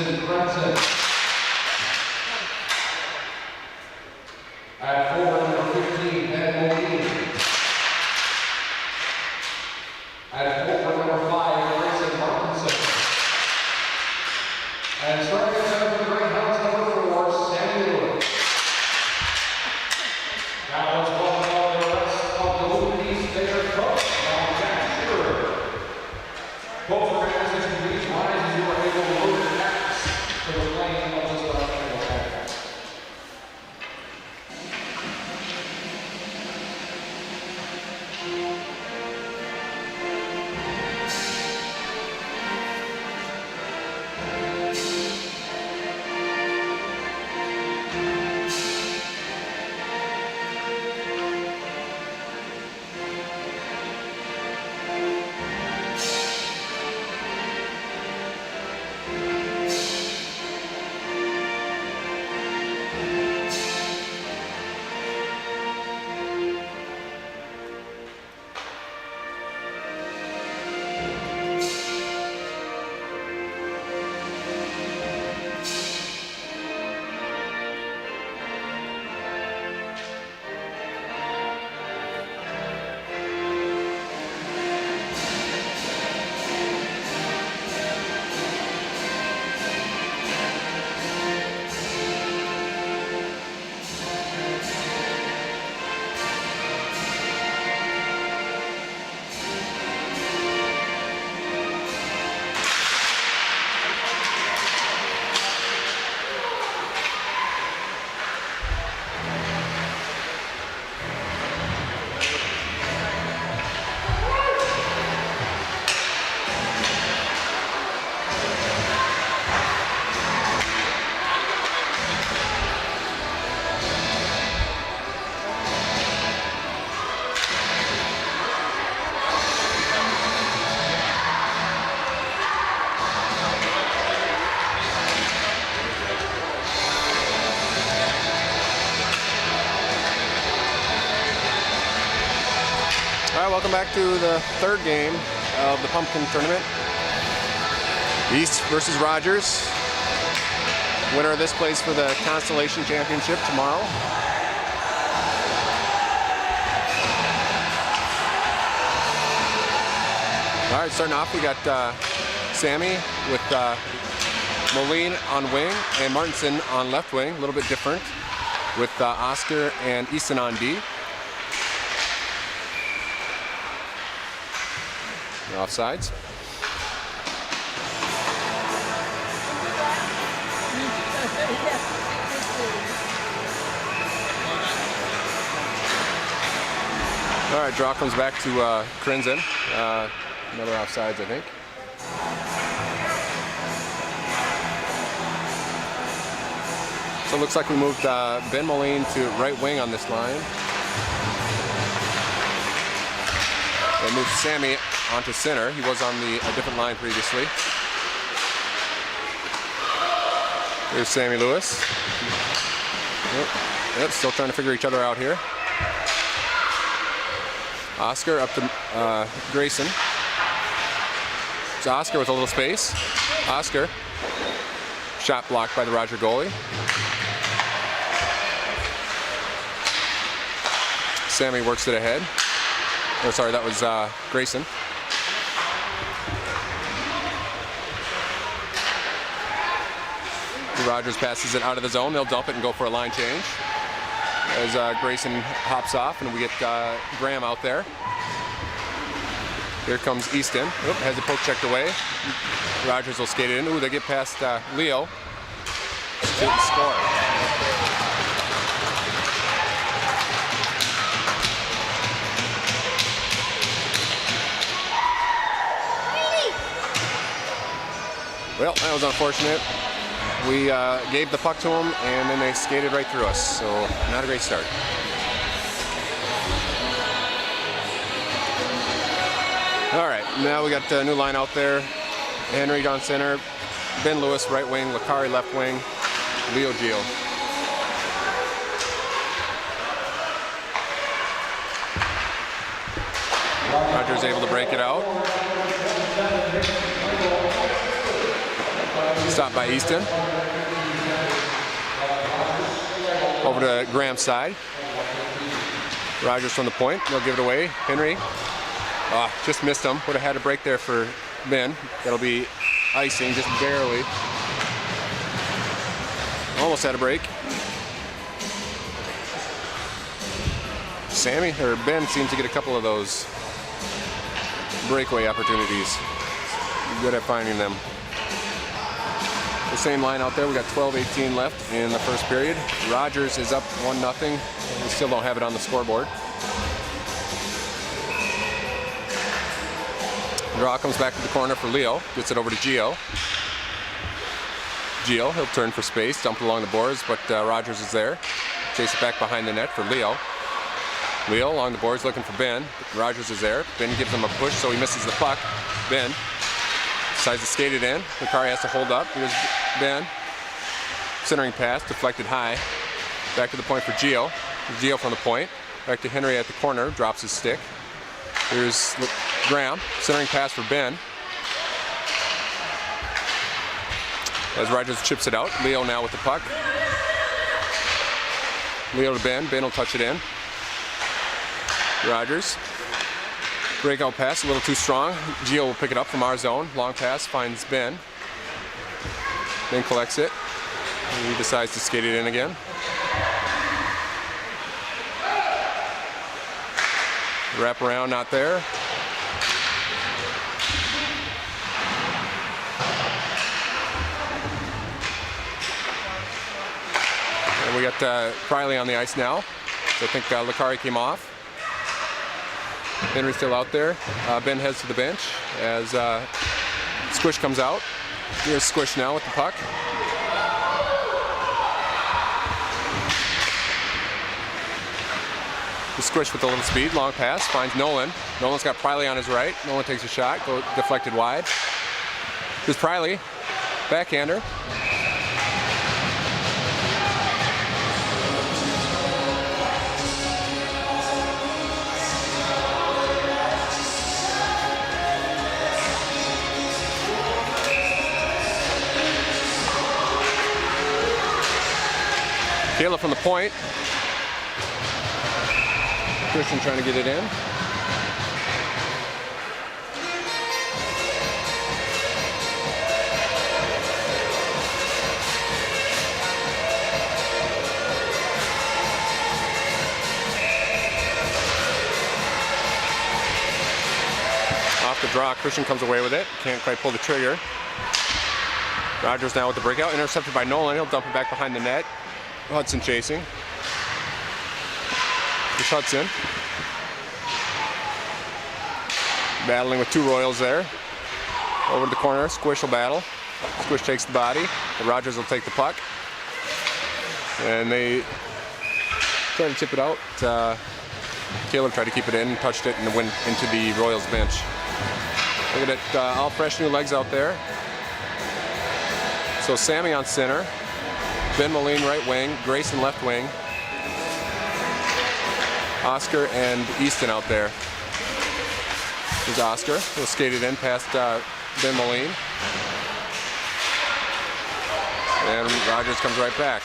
Easton Brunson. At forward, number 15, Ben Moline. At forward, number 5, Grayson Martinson. And starting at center for the Greyhounds, number 4, Sammy Lewis. Now let's welcome all the rest of the Lumen East Baker coach, Jack Shearer. Both organizations please rise as you are able to move your backs to the plane of this annual pageant. All right, welcome back to the third game of the Pumpkin Tournament. East versus Rogers. Winner of this plays for the Constellation Championship tomorrow. All right, starting off, we got Sammy with Moline on wing and Martinson on left wing, a little bit different, with Oscar and Easton on D. Offsides. All right, draw comes back to Crinzen. Another offsides, I think. So it looks like we moved Ben Moline to right wing on this line. And moved Sammy onto center. He was on a different line previously. Here's Sammy Lewis. Yep, still trying to figure each other out here. Oscar up to Grayson. It's Oscar with a little space. Oscar. Shot blocked by the Roger goalie. Sammy works it ahead. Oh, sorry, that was Grayson. Rogers passes it out of the zone. They'll dump it and go for a line change. As Grayson hops off, and we get Graham out there. Here comes Easton. Oop, has the poke checked away. Rogers will skate it in. Ooh, they get past Leo to the score. Well, that was unfortunate. We gave the puck to them, and then they skated right through us, so not a great start. All right, now we got a new line out there. Henry down center, Ben Lewis right wing, Lakari left wing, Leo Gio. Rogers able to break it out. Stopped by Easton. Over to Graham's side. Rogers from the point. They'll give it away. Henry. Just missed him. Would have had a break there for Ben. That'll be icing, just barely. Almost had a break. Ben seems to get a couple of those breakaway opportunities. Good at finding them. The same line out there. We got 12-18 left in the first period. Rogers is up 1-0. We still don't have it on the scoreboard. Draw comes back to the corner for Leo. Gets it over to Gio. Gio, he'll turn for space, dump it along the boards, but Rogers is there. Chase it back behind the net for Leo. Leo along the boards looking for Ben. Rogers is there. Ben gives him a push, so he misses the puck. Ben decides to skate it in. Lucari has to hold up. Here's Ben. Centering pass, deflected high. Back to the point for Gio. Gio from the point. Back to Henry at the corner, drops his stick. Here's Graham, centering pass for Ben. As Rogers chips it out, Leo now with the puck. Leo to Ben, Ben will touch it in. Rogers, breakout pass, a little too strong. Gio will pick it up from our zone. Long pass, finds Ben. Ben collects it. He decides to skate it in again. Wrap around, not there. And we got Priley on the ice now. So I think Lucari came off. Henry's still out there. Ben heads to the bench as Squish comes out. Here's Squish now with the puck. Squish with a little speed, long pass, finds Nolan. Nolan's got Priley on his right. Nolan takes a shot, deflected wide. Here's Priley, backhander. Caleb from the point. Christian trying to get it in. Off the draw, Christian comes away with it. Can't quite pull the trigger. Rogers now with the breakout. Intercepted by Nolan. He'll dump it back behind the net. Hudson chasing. Hudson battling with two Royals there. Over to the corner, Squish will battle. Squish takes the body. The Rogers will take the puck. And they try to tip it out. Caleb tried to keep it in, touched it, and went into the Royals bench. Look at it, all fresh new legs out there. So Sammy on center. Ben Moline right wing, Grayson left wing. Oscar and Easton out there. Here's Oscar. He'll skate it in past Ben Moline. And Rogers comes right back.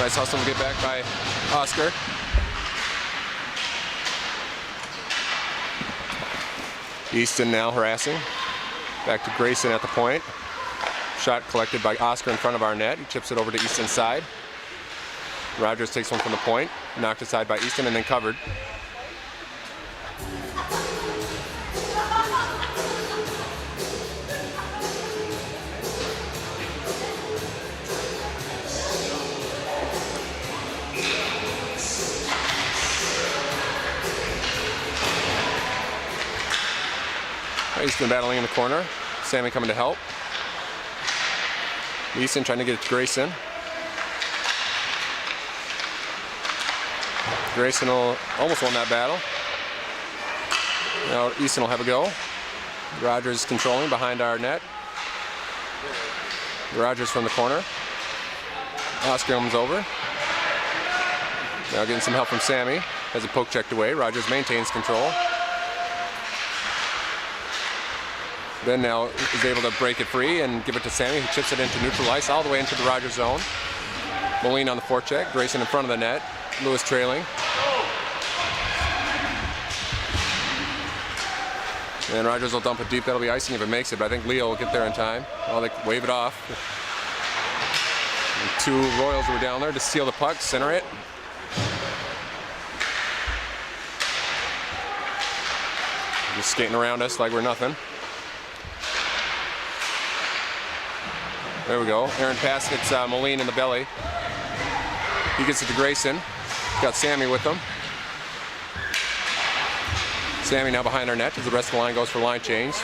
Nice hustle to get back by Oscar. Easton now harassing. Back to Grayson at the point. Shot collected by Oscar in front of our net. He chips it over to Easton's side. Rogers takes one from the point, knocked aside by Easton and then covered. Easton battling in the corner. Sammy coming to help. Easton trying to get it to Grayson. Grayson will almost won that battle. Now Easton will have a go. Rogers controlling behind our net. Rogers from the corner. Oscar comes over. Now getting some help from Sammy. Has a poke checked away. Rogers maintains control. Ben now is able to break it free and give it to Sammy, who chips it into neutral ice all the way into the Rogers zone. Moline on the forecheck, Grayson in front of the net, Lewis trailing. And Rogers will dump it deep. That'll be icing if it makes it, but I think Leo will get there in time. Well, they wave it off. And 2 Royals were down there to steal the puck, center it. Just skating around us like we're nothing. There we go. Aaron pass gets Moline in the belly. He gets it to Grayson. Got Sammy with him. Sammy now behind our net as the rest of the line goes for line change.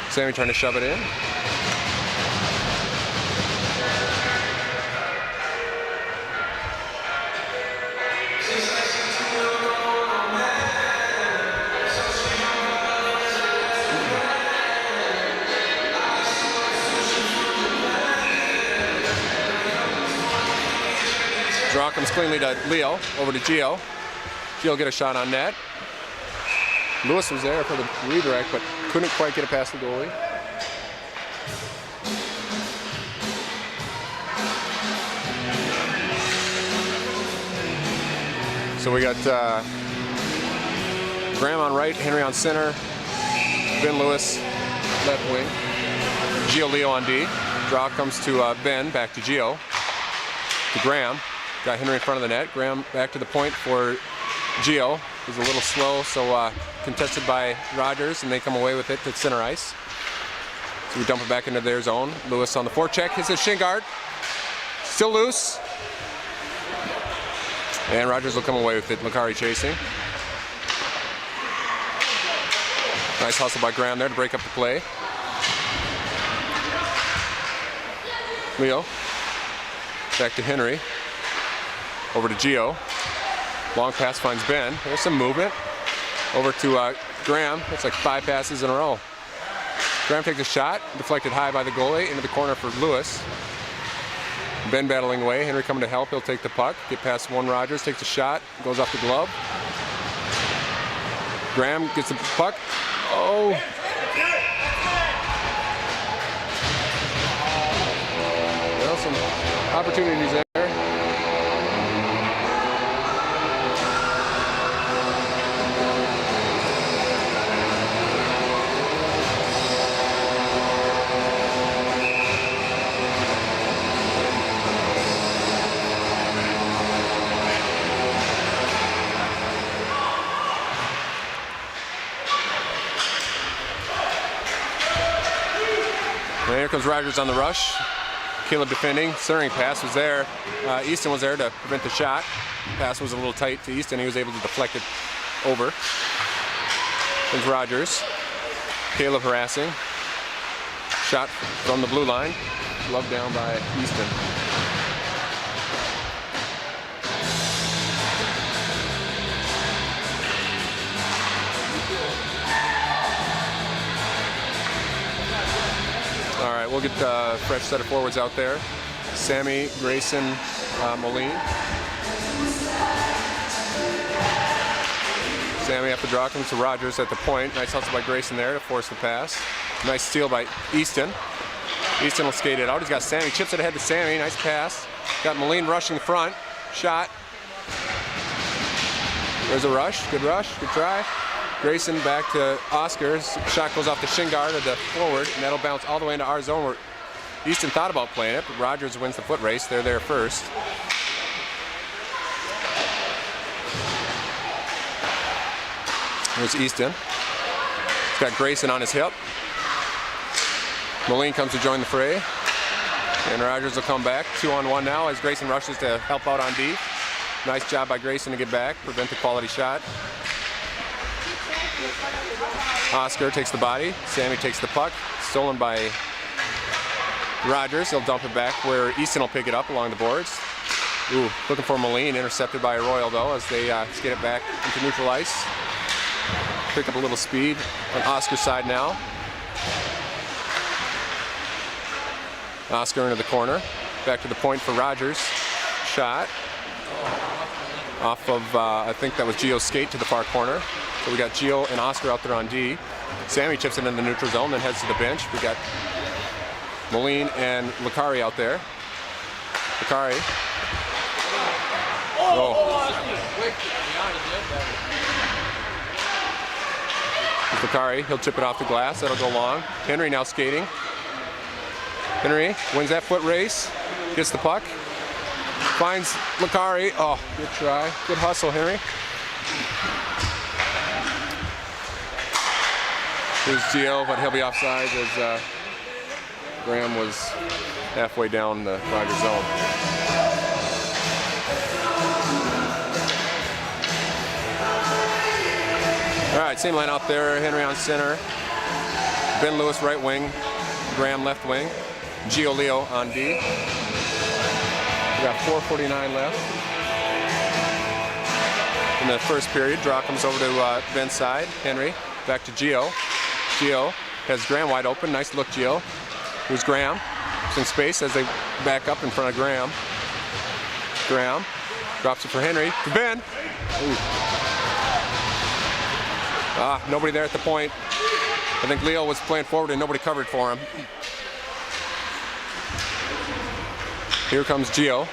Sammy trying to shove it in. Draw comes cleanly to Leo, over to Gio. Gio will get a shot on net. Lewis was there for the redirect, but couldn't quite get it past the goalie. So we got Graham on right, Henry on center, Ben Lewis left wing, Gio Leo on D. Draw comes to Ben, back to Gio, to Graham. Got Henry in front of the net. Graham back to the point for Gio. He's a little slow, so contested by Rogers, and they come away with it to center ice. So we dump it back into their zone. Lewis on the forecheck, hits his shin guard. Still loose. And Rogers will come away with it. Macari chasing. Nice hustle by Graham there to break up the play. Leo. Back to Henry. Over to Gio. Long pass finds Ben. There's some movement. Over to Graham. That's like 5 passes in a row. Graham takes a shot. Deflected high by the goalie. Into the corner for Lewis. Ben battling away. Henry coming to help. He'll take the puck. Get past one Rogers. Takes a shot. Goes off the glove. Graham gets the puck. Oh. Well, some opportunities there. And here comes Rogers on the rush. Caleb defending. Centering pass was there. Easton was there to prevent the shot. Pass was a little tight to Easton. He was able to deflect it over. Comes Rogers. Caleb harassing. Shot from the blue line. Glove down by Easton. All right, we'll get a fresh set of forwards out there. Sammy, Grayson, Moline. Sammy after draw comes to Rogers at the point. Nice hustle by Grayson there to force the pass. Nice steal by Easton. Easton will skate it out. He's got Sammy, chips it ahead to Sammy. Nice pass. Got Moline rushing front. Shot. There's a rush. Good try. Grayson back to Oscar. Shot goes off the shin guard of the forward, and that'll bounce all the way into our zone where Easton thought about playing it, but Rogers wins the foot race. They're there first. Here's Easton. He's got Grayson on his hip. Moline comes to join the fray. And Rogers will come back. 2-on-1 now as Grayson rushes to help out on D. Nice job by Grayson to get back, prevent the quality shot. Oscar takes the body. Sammy takes the puck. Stolen by Rogers. He'll dump it back where Easton will pick it up along the boards. Ooh, looking for Moline. Intercepted by Royal though as they skate it back into neutral ice. Pick up a little speed on Oscar's side now. Oscar into the corner. Back to the point for Rogers. Shot. Off of, I think that was Gio's skate to the far corner. So we got Gio and Oscar out there on D. Sammy chips it in the neutral zone, then heads to the bench. We got Moline and Lakari out there. Lakari. Lakari, he'll chip it off the glass. That'll go long. Henry now skating. Henry wins that foot race. Gets the puck. Finds Lakari. Oh, good try. Good hustle, Henry. Here's Gio, but he'll be offside as Graham was halfway down the Rogers zone. All right, same line out there. Henry on center. Ben Lewis right wing. Graham left wing. Gio Leo on D. We got 4:49 left in the first period. Draw comes over to Ben's side. Henry back to Gio. Gio has Graham wide open. Nice look, Gio. Here's Graham. Some space as they back up in front of Graham. Graham drops it for Henry. To Ben. Ooh. Nobody there at the point. I think Leo was playing forward and nobody covered for him. Here comes Gio.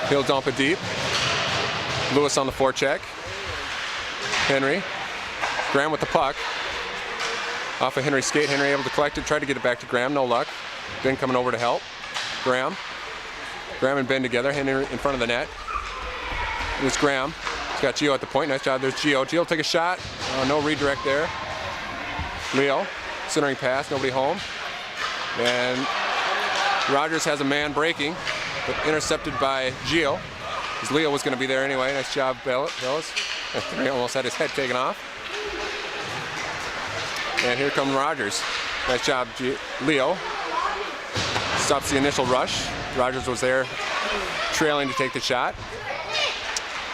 He'll dump it deep. Lewis on the forecheck. Henry. Graham with the puck. Off of Henry's skate. Henry able to collect it. Tried to get it back to Graham. No luck. Ben coming over to help. Graham. Graham and Ben together. Henry in front of the net. Here's Graham. He's got Gio at the point. Nice job. There's Gio. Gio will take a shot. No redirect there. Leo. Centering pass. Nobody home. And Rogers has a man breaking, but intercepted by Gio. Because Leo was going to be there anyway. Nice job, Bellis. He almost had his head taken off. And here comes Rogers. Nice job, Leo. Stops the initial rush. Rogers was there trailing to take the shot.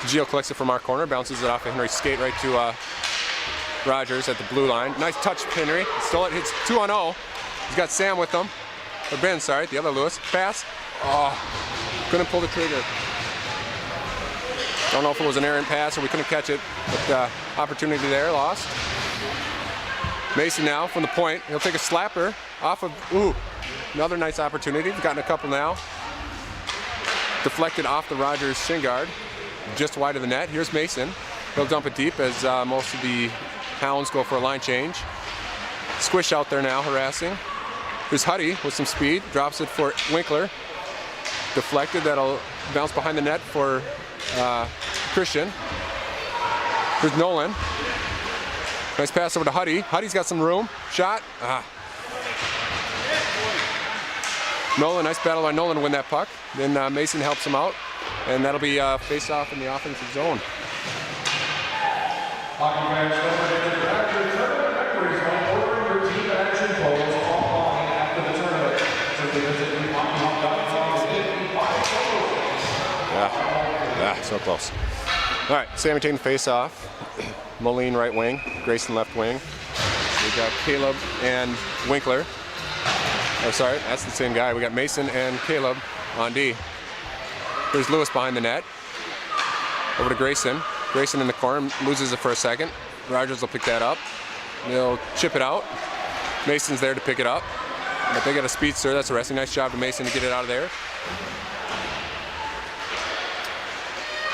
Gio collects it from our corner, bounces it off of Henry's skate right to Rogers at the blue line. Nice touch, Henry. Stole it, hits 2-on-0. He's got Sam with him. Or Ben, sorry, the other Lewis. Pass. Oh, couldn't pull the trigger. Don't know if it was an errant pass or we couldn't catch it, but opportunity there, lost. Mason now from the point. He'll take a slapper off of, another nice opportunity. We've gotten a couple now. Deflected off the Rogers shin guard, just wide of the net. Here's Mason. He'll dump it deep as most of the Hounds go for a line change. Squish out there now, harassing. Here's Huddy with some speed, drops it for Winkler. Deflected, that'll bounce behind the net for Christian. Here's Nolan. Nice pass over to Huddy. Huddy's got some room. Shot. Nolan, nice battle by Nolan to win that puck. Then Mason helps him out, and that'll be face off in the offensive zone. Hockey fans, after the tournament, referees will order your team action goals online after the tournament. Simply visit Yeah, so close. All right, Sammy taking the face off. Moline right wing, Grayson left wing. We got Caleb and Winkler. Oh, sorry, that's the same guy. We got Mason and Caleb on D. Here's Lewis behind the net. Over to Grayson. Grayson in the corner, loses it for a second. Rogers will pick that up. They'll chip it out. Mason's there to pick it up. But they got a speedster, that's arresting. Nice job to Mason to get it out of there.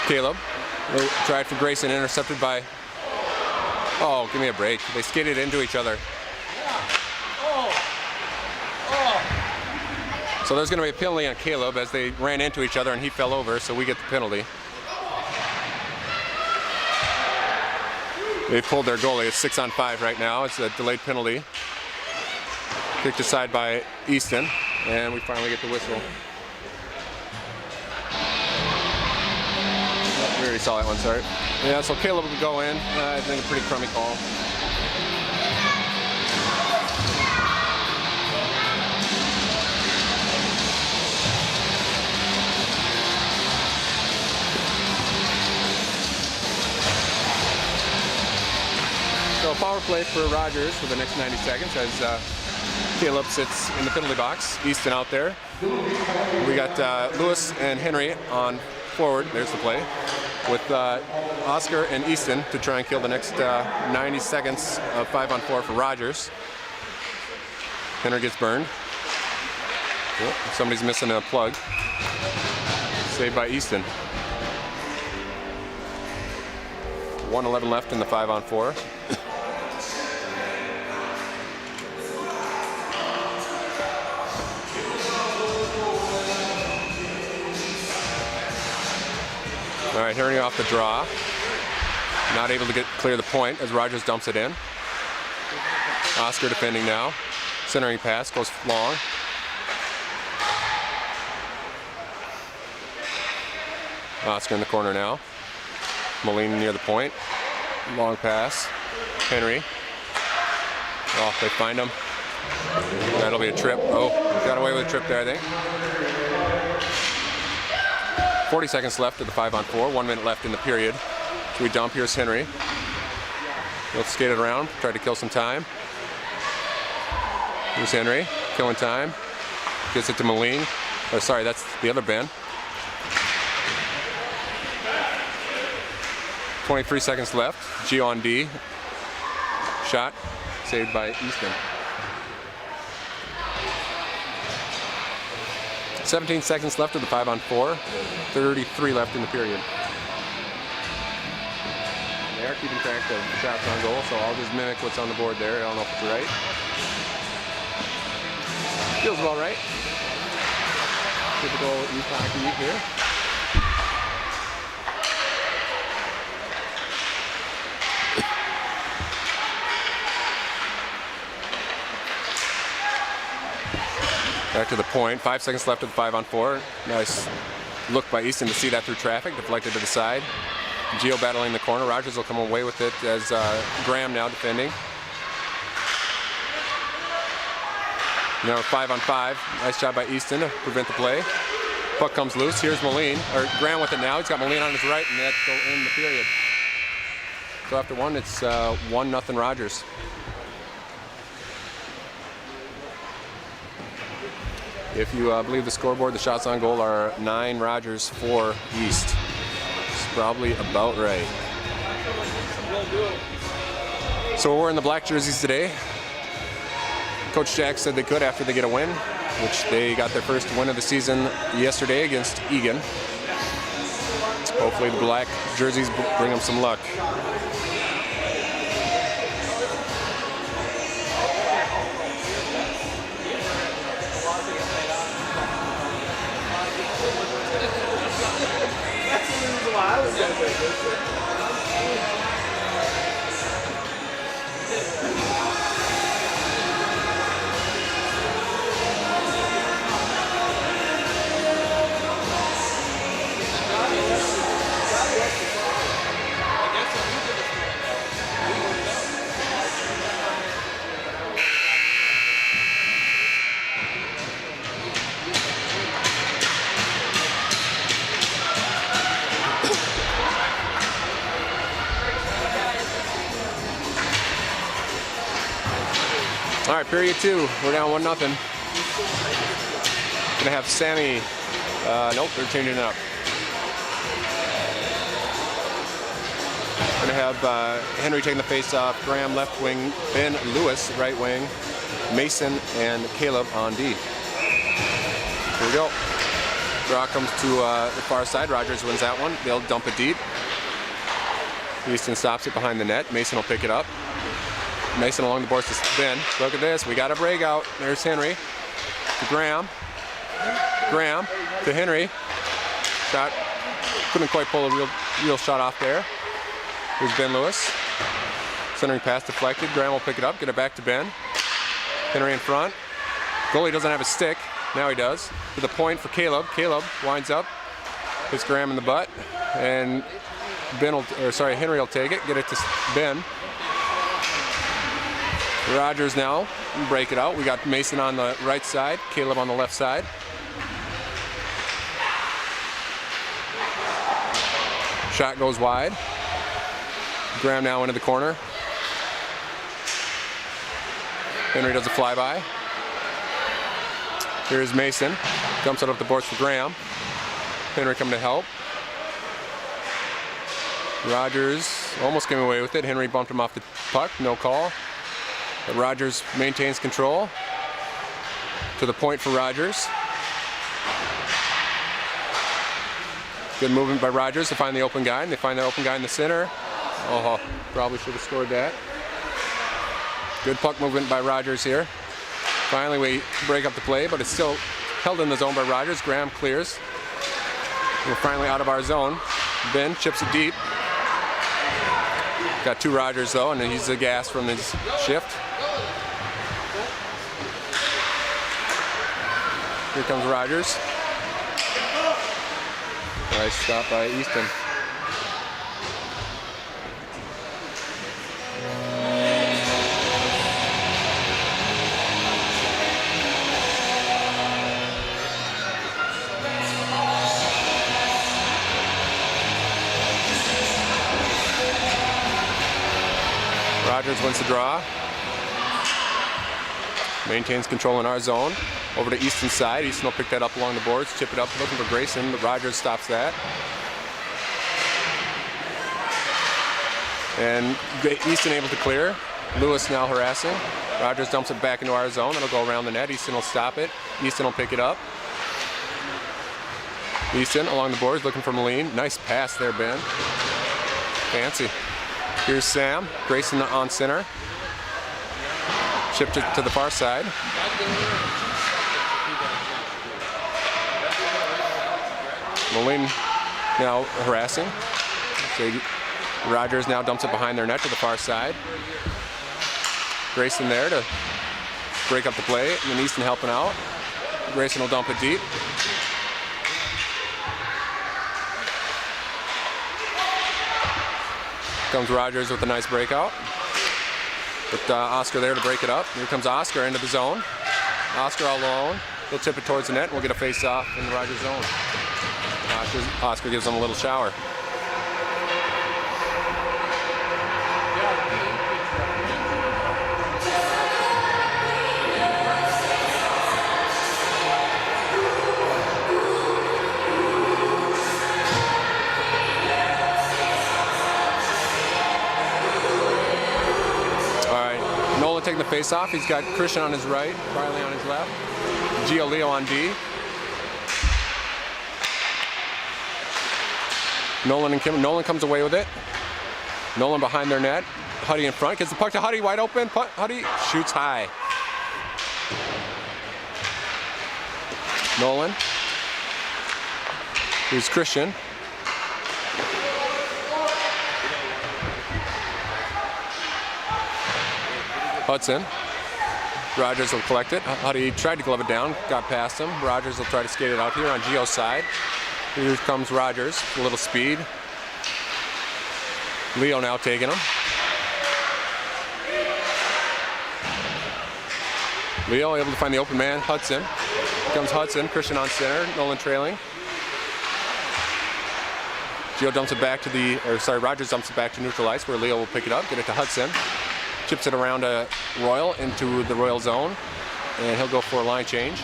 Caleb. They tried for Grayson, intercepted by, oh, give me a break. They skated into each other. So there's going to be a penalty on Caleb as they ran into each other and he fell over, so we get the penalty. They pulled their goalie. It's 6-on-5 right now. It's a delayed penalty. Kicked aside by Easton, and we finally get the whistle. We already saw that one, sorry. Yeah, so Caleb will go in. I think a pretty crummy call. So power play for Rogers for the next 90 seconds as Caleb sits in the penalty box. Easton out there. We got Lewis and Henry on forward. There's the play. with Oscar and Easton to try and kill the next 90 seconds of 5-on-4 for Rogers. Henry gets burned. Oh, somebody's missing a plug. Saved by Easton. 1:11 left in the 5-on-4. All right, Henry off the draw. Not able to clear the point as Rogers dumps it in. Oscar defending now. Centering pass goes long. Oscar in the corner now. Moline near the point. Long pass. Henry. Oh, they find him. That'll be a trip. Oh, got away with a trip there, I think. 40 seconds left of the 5-on-4. 1 minute left in the period. So we dump. Here's Henry. He'll skate it around, try to kill some time. Here's Henry, killing time. Gets it to Moline. Oh, sorry, that's the other Ben. 23 seconds left. Gio on D. Shot saved by Easton. 17 seconds left of the 5-on-4. 33 left in the period. They are keeping track of shots on goal, so I'll just mimic what's on the board there. I don't know if it's right. Feels about right. Typical East hockey here. Back to the point. 5 seconds left of the 5-on-4. Nice look by Easton to see that through traffic. Deflected to the side. Gio battling the corner. Rogers will come away with it as Graham now defending. Now 5-on-5. Nice job by Easton to prevent the play. Puck comes loose. Here's Moline. Or Graham with it now. He's got Moline on his right, and that'll end the period. So after one, it's 1-0 Rogers. If you believe the scoreboard, the shots on goal are 9 Rogers, 4 East. It's probably about right. So we're in the black jerseys today. Coach Jack said they could after they get a win, which they got their first win of the season yesterday against Egan. Hopefully the black jerseys bring them some luck. All right, period 2. We're down 1-0. Gonna have Sammy. Nope, they're changing it up. Gonna have Henry taking the face-off. Graham left wing. Ben Lewis right wing. Mason and Caleb on D. Here we go. Draw comes to the far side. Rogers wins that one. They'll dump it deep. Easton stops it behind the net. Mason will pick it up. Mason along the boards to Ben. Look at this. We got a breakout. There's Henry. To Graham. Graham to Henry. Shot. Couldn't quite pull a real shot off there. Here's Ben Lewis. Centering pass deflected. Graham will pick it up. Get it back to Ben. Henry in front. Goalie doesn't have a stick. Now he does. To the point for Caleb. Caleb winds up. Hits Graham in the butt. And Henry will take it. Get it to Ben. Rogers now break it out. We got Mason on the right side, Caleb on the left side. Shot goes wide. Graham now into the corner. Henry does a flyby. Here's Mason. Dumps it up the boards for Graham. Henry coming to help. Rogers almost came away with it. Henry bumped him off the puck, no call. But Rogers maintains control. To the point for Rogers. Good movement by Rogers to find the open guy, and they find the open guy in the center. Oh, probably should have scored that. Good puck movement by Rogers here. Finally, we break up the play, but it's still held in the zone by Rogers. Graham clears. We're finally out of our zone. Ben chips it deep. Got 2 Rogers though, and he's the gas from his shift. Here comes Rogers. Nice stop by Easton. Rogers wins the draw. Maintains control in our zone. Over to Easton's side. Easton will pick that up along the boards, chip it up, looking for Grayson, but Rogers stops that. And Easton able to clear. Lewis now harassing. Rogers dumps it back into our zone. It'll go around the net. Easton will stop it. Easton will pick it up. Easton along the boards looking for Moline. Nice pass there, Ben. Fancy. Here's Sam. Grayson on center. Chipped it to the far side. Moline now harassing. So Rogers now dumps it behind their net to the far side. Grayson there to break up the play, and then Easton helping out. Grayson will dump it deep. Comes Rogers with a nice breakout. With Oscar there to break it up. Here comes Oscar into the zone. Oscar all alone. He'll tip it towards the net, and we'll get a face-off in the Rogers zone. Oscar gives him a little shower. Taking the face off. He's got Christian on his right, Riley on his left, Gio Leo on D. Nolan and Kim. Nolan comes away with it. Nolan behind their net. Huddy in front. Gets the puck to Huddy, wide open. Huddy shoots high. Nolan. Here's Christian. Hudson. Rogers will collect it. Huddy tried to glove it down, got past him. Rogers will try to skate it out here on Gio's side. Here comes Rogers, a little speed. Leo now taking him. Leo able to find the open man, Hudson. Here comes Hudson, Christian on center, Nolan trailing. Gio dumps it back to Rogers dumps it back to neutral ice where Leo will pick it up, get it to Hudson. Chips it around Royal into the Royal zone, and he'll go for a line change.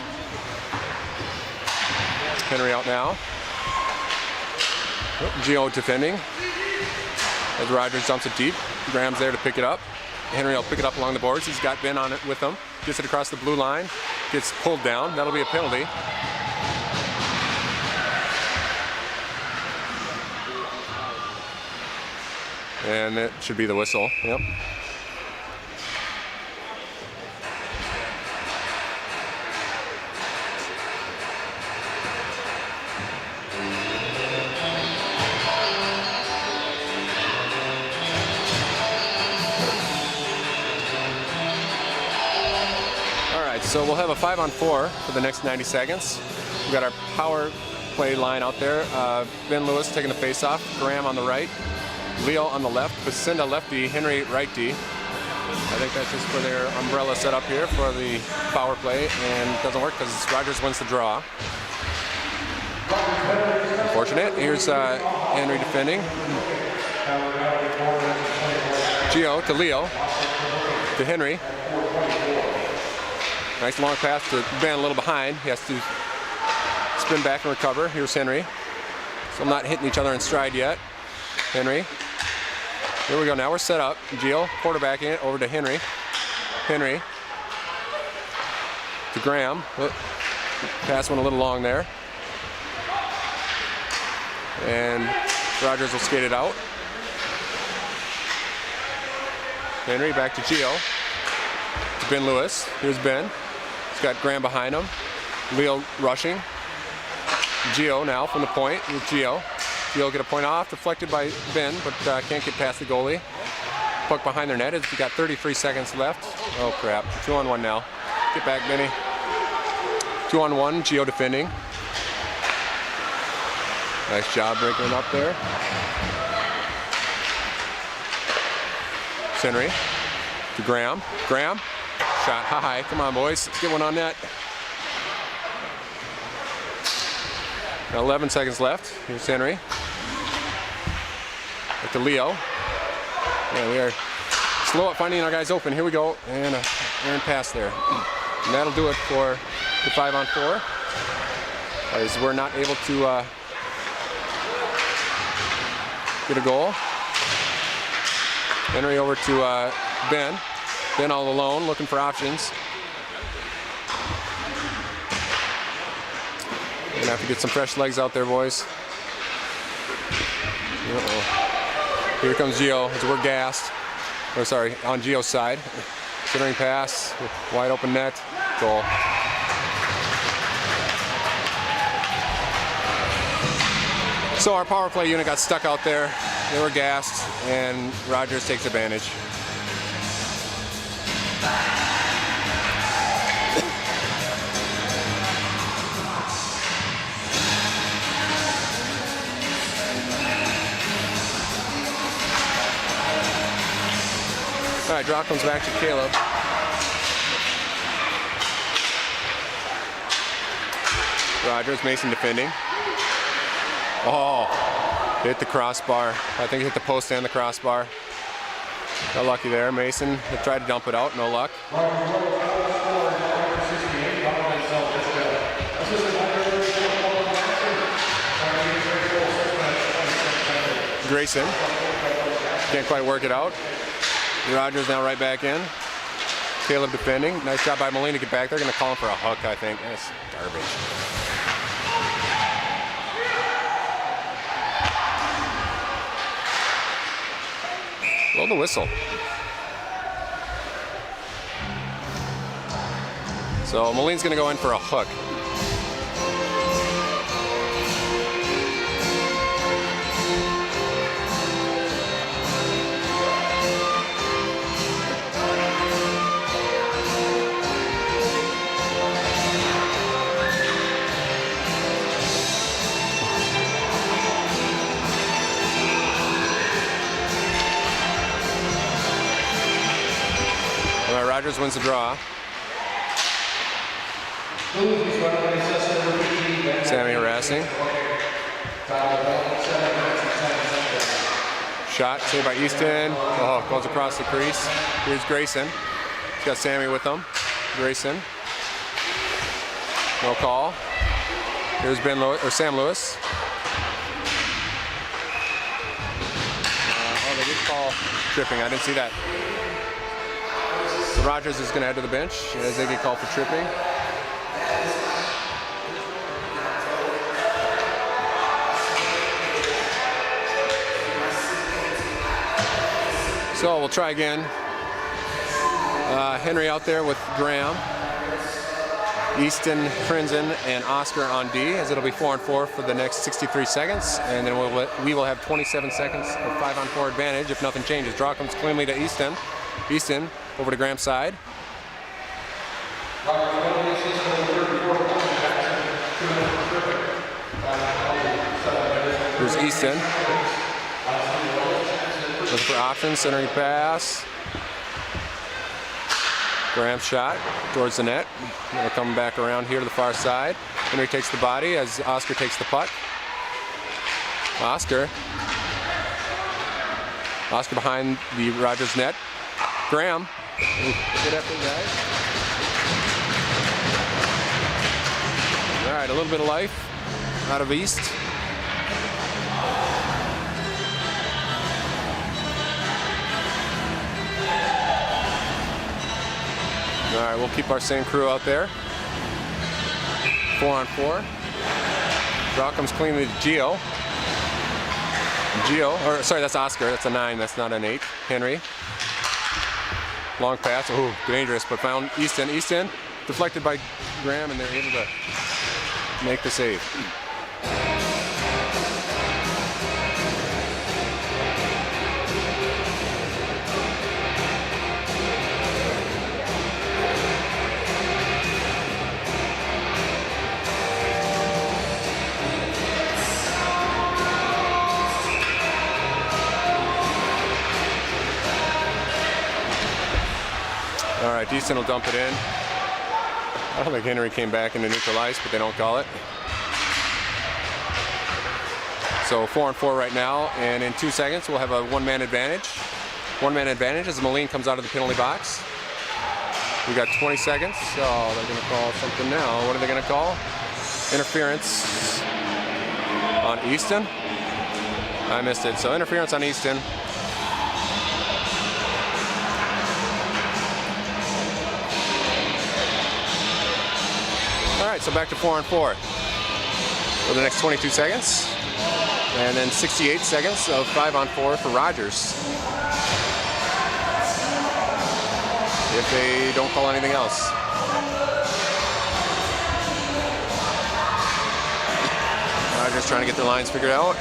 Henry out now. Gio defending. As Rogers dumps it deep. Graham's there to pick it up. Henry will pick it up along the boards. He's got Ben on it with him. Gets it across the blue line. Gets pulled down. That'll be a penalty. And it should be the whistle. Yep. So we'll have a 5-on-4 for the next 90 seconds. We've got our power play line out there. Ben Lewis taking the face-off. Graham on the right. Leo on the left. Bacinda lefty. Henry right D. I think that's just for their umbrella set up here for the power play, and it doesn't work because Rogers wins the draw. Unfortunate. Here's Henry defending. Gio to Leo. To Henry. Nice long pass to Ben a little behind. He has to spin back and recover. Here's Henry. So I'm not hitting each other in stride yet. Henry Here we go. Now we're set up. Gio quarterbacking it over to Henry. Henry to Graham. Pass went a little long there. And Rogers will skate it out. Henry back to Gio. To Ben Lewis. Here's Ben. He's got Graham behind him. Leo rushing. Gio now from the point with Gio. Gio get a point off, deflected by Ben, but can't get past the goalie. Puck behind their net. We've got 33 seconds left. Oh crap, 2-on-1 now. Get back, Benny. 2-on-1, Gio defending. Nice job breaking it up there. Henry to Graham. Graham, shot high. Come on, boys, let's get one on net. Got 11 seconds left. Here's Henry. Back to Leo. Yeah, we are slow at finding our guys open. Here we go. And an errant pass there. And that'll do it for the 5-on-4. As we're not able to get a goal. Henry over to Ben. Ben all alone, looking for options. Gonna have to get some fresh legs out there, boys. Uh-oh. Here comes Gio as we're gassed. Or sorry, on Gio's side. Centering pass, wide open net, goal. So our power play unit got stuck out there. They were gassed, and Rogers takes advantage. All right, draw comes back to Caleb. Rogers, Mason defending. Oh, hit the crossbar. I think it hit the post and the crossbar. Got lucky there. Mason tried to dump it out, no luck. Grayson can't quite work it out. Rogers now right back in. Caleb defending. Nice job by Molina to get back. They're going to call him for a hook, I think. That's garbage. Blow the whistle. So Molina's going to go in for a hook. Rogers wins the draw. Sammy harassing. Shot saved by Easton. Oh, goes across the crease. Here's Grayson. He's got Sammy with him. Grayson. No call. Here's Ben Lewis or Sam Lewis. Oh, they did call tripping. I didn't see that. Rogers is going to head to the bench as they get called for tripping. So we'll try again. Henry out there with Graham. Easton, Frenzen, and Oscar on D, as it'll be 4-on-4 for the next 63 seconds. And then we will have 27 seconds of 5-on-4 advantage if nothing changes. Draw comes cleanly to Easton. Easton over to Graham's side. Here's Easton. Looking for options, centering pass. Graham shot towards the net. They're coming back around here to the far side. Henry takes the body as Oscar takes the puck. Oscar behind the Rogers net. Graham. Good effort, guys. All right, a little bit of life out of East. All right, we'll keep our same crew out there. 4-on-4. Draw comes cleanly to Gio. Or sorry, that's Oscar. That's a 9. That's not an 8. Henry. Long pass. Oh, dangerous, but found Easton. Easton deflected by Graham, and they're able to make the save. All right, Easton will dump it in. I don't think Henry came back into neutral ice, but they don't call it. So 4-on-4 right now, and in 2 seconds we'll have a one-man advantage. One-man advantage as Moline comes out of the penalty box. We got 20 seconds. Oh, they're going to call something now. What are they going to call? Interference on Easton. I missed it. So interference on Easton. All right, so back to 4-on-4 for the next 22 seconds. And then 68 seconds of 5-on-4 for Rogers. If they don't call anything else. Rogers trying to get their lines figured out.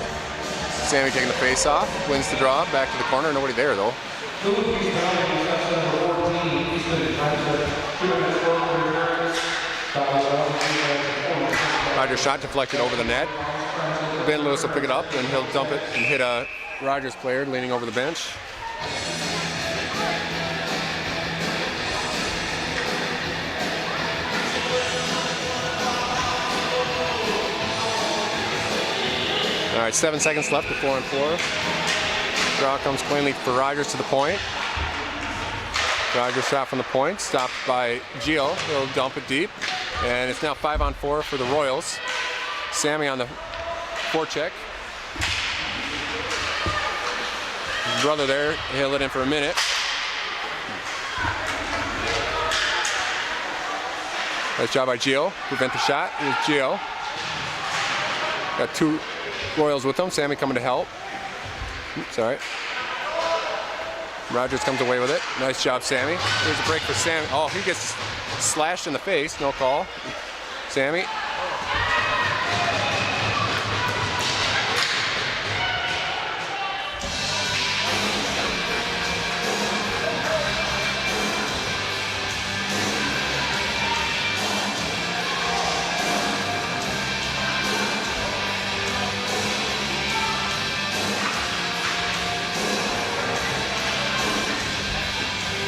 Sammy taking the face off, wins the draw, back to the corner, nobody there though. Rogers shot deflected over the net. Ben Lewis will pick it up and he'll dump it and hit a Rogers player leaning over the bench. All right, 7 seconds left to 4-on-4. Draw comes cleanly for Rogers to the point. Rogers shot from the point, stopped by Gio. He'll dump it deep. And it's now 5-on-4 for the Royals. Sammy on the forecheck. His brother there, he'll it in for a minute. Nice job by Gio. Prevent the shot. Here's Gio. Got 2 Royals with them. Sammy coming to help. Sorry. Rogers comes away with it. Nice job, Sammy. Here's a break for Sammy. Oh, he gets slashed in the face. No call. Sammy.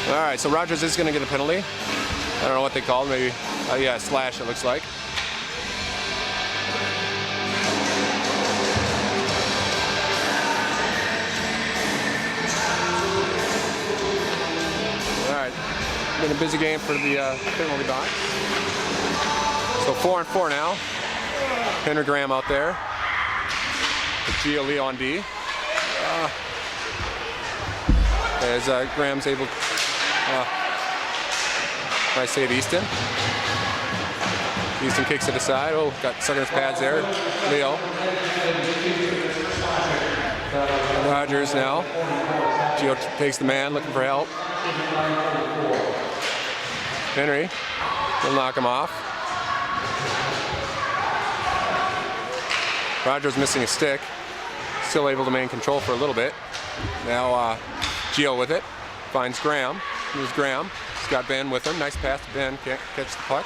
All right, so Rogers is going to get a penalty. I don't know what they called, maybe, yeah, slash it looks like. All right, been a busy game for the penalty box. So 4-on-4 now. Henry Graham out there. Gio Leo on D. As Graham's able nice save, Easton. Easton kicks it aside. Oh, got stuck in his pads there. Leo. Rogers now. Gio takes the man, looking for help. Henry will knock him off. Rogers missing a stick. Still able to maintain control for a little bit. Now Gio with it. Finds Graham. Here's Graham. He's got Ben with him. Nice pass to Ben. Can't catch the puck.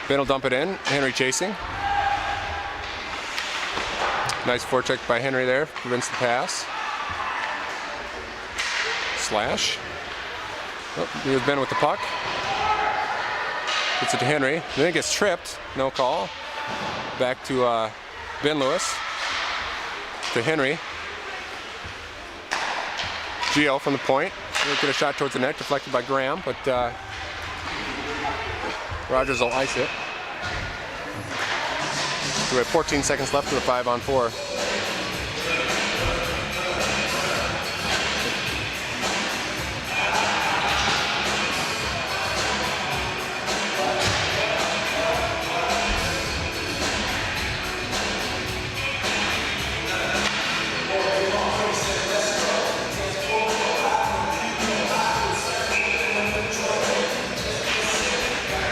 Ben will dump it in. Henry chasing. Nice forecheck by Henry there. Prevents the pass. Slash. Oh, here's Ben with the puck. Gets it to Henry. Then it gets tripped. No call. Back to Ben Lewis. To Henry. Gio from the point. He'll get a shot towards the net, deflected by Graham, but Rogers will ice it. So we have 14 seconds left to the 5-on-4.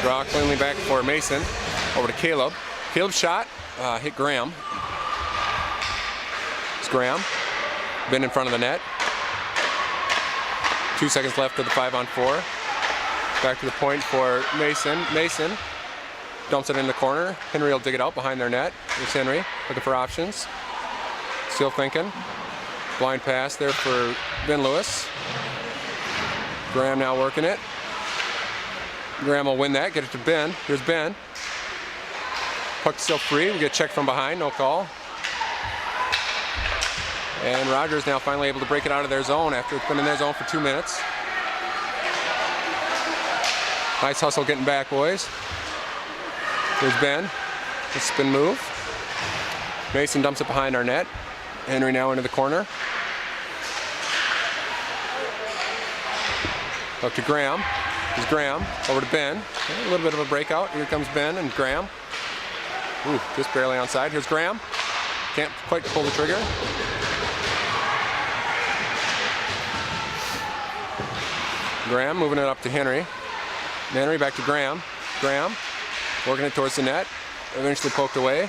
Draw cleanly back for Mason. Over to Caleb. Caleb's shot hit Graham. It's Graham. Been in front of the net. 2 seconds left of the 5-on-4. Back to the point for Mason. Mason dumps it in the corner. Henry will dig it out behind their net. Here's Henry looking for options. Still thinking. Blind pass there for Ben Lewis. Graham now working it. Graham will win that. Get it to Ben. Here's Ben. Puck still free. We get checked from behind. No call. And Rogers now finally able to break it out of their zone after it's been in their zone for 2 minutes. Nice hustle getting back, boys. Here's Ben. The spin move. Mason dumps it behind our net. Henry now into the corner. Up to Graham. Here's Graham. Over to Ben. A little bit of a breakout. Here comes Ben and Graham. Ooh, just barely onside. Here's Graham. Can't quite pull the trigger. Graham moving it up to Henry. Henry back to Graham. Graham working it towards the net. Eventually poked away.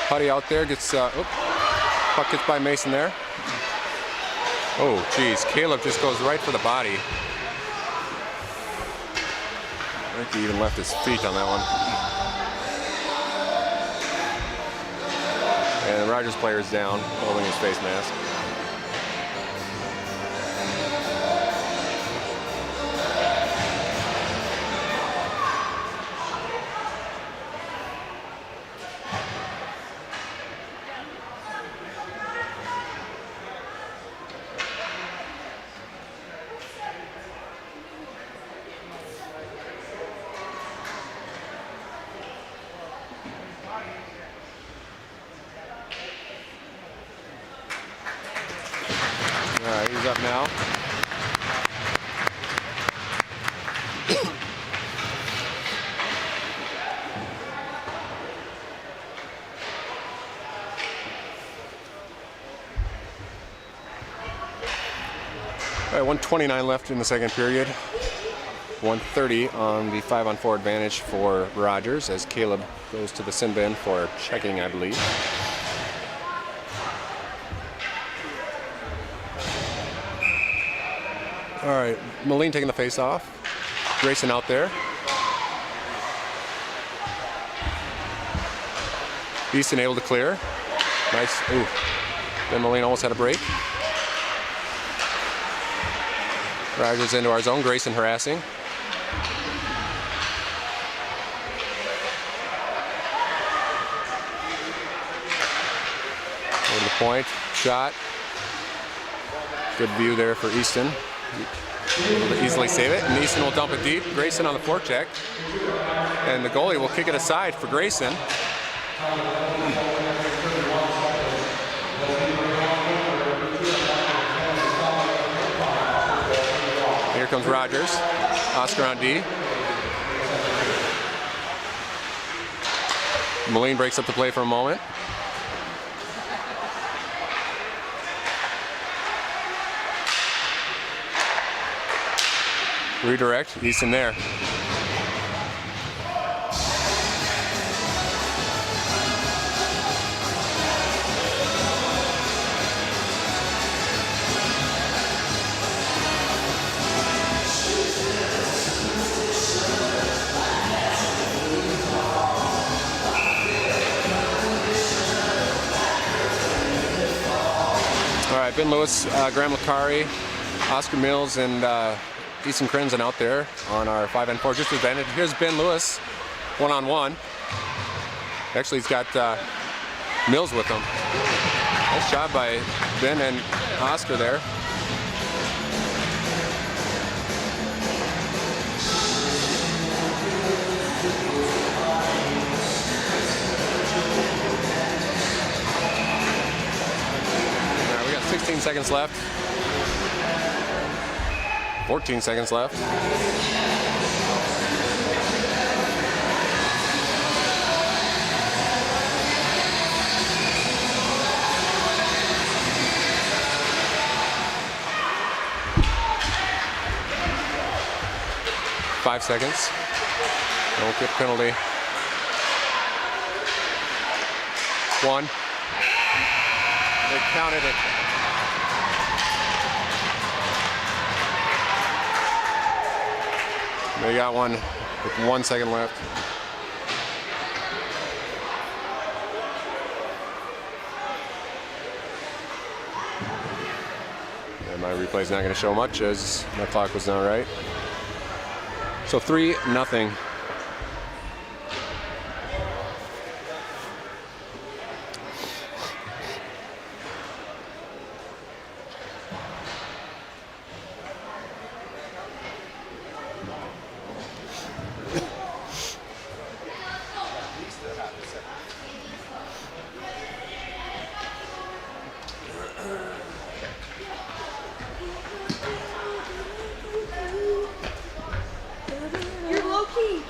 Putty out there gets, puck gets by Mason there. Oh, geez, Caleb just goes right for the body. I think he even left his feet on that one. And the Rogers player is down, holding his face mask. He's up now. All right, 1:29 left in the second period. 1:30 on the 5-on-4 advantage for Rogers as Caleb goes to the sin bin for checking, I believe. All right, Moline taking the face off. Grayson out there. Easton able to clear. Nice. Ooh. Ben Moline almost had a break. Rogers into our zone. Grayson harassing. Over the point. Shot. Good view there for Easton. Able to easily save it, and Easton will dump it deep. Grayson on the forecheck, and the goalie will kick it aside for Grayson. Here comes Rogers. Oscar on D. Moline breaks up the play for a moment. Redirect, Easton there. All right, Ben Lewis, Graham Licari, Oscar Mills, and Easton Crenson out there on our 5-on-4 just advantage. Here's Ben Lewis, one-on-one. Actually, he's got Mills with him. Nice job by Ben and Oscar there. All right, we got 16 seconds left. 14 seconds left. 5 seconds. Don't get penalty. 1. They counted it. They got one with 1 second left. And my replay's not going to show much as my clock was not right. So 3-0. You're low-key.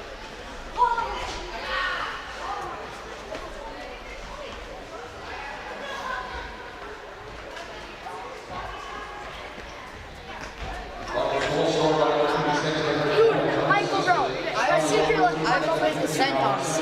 Michael, bro. I secretly I'm always the send offs.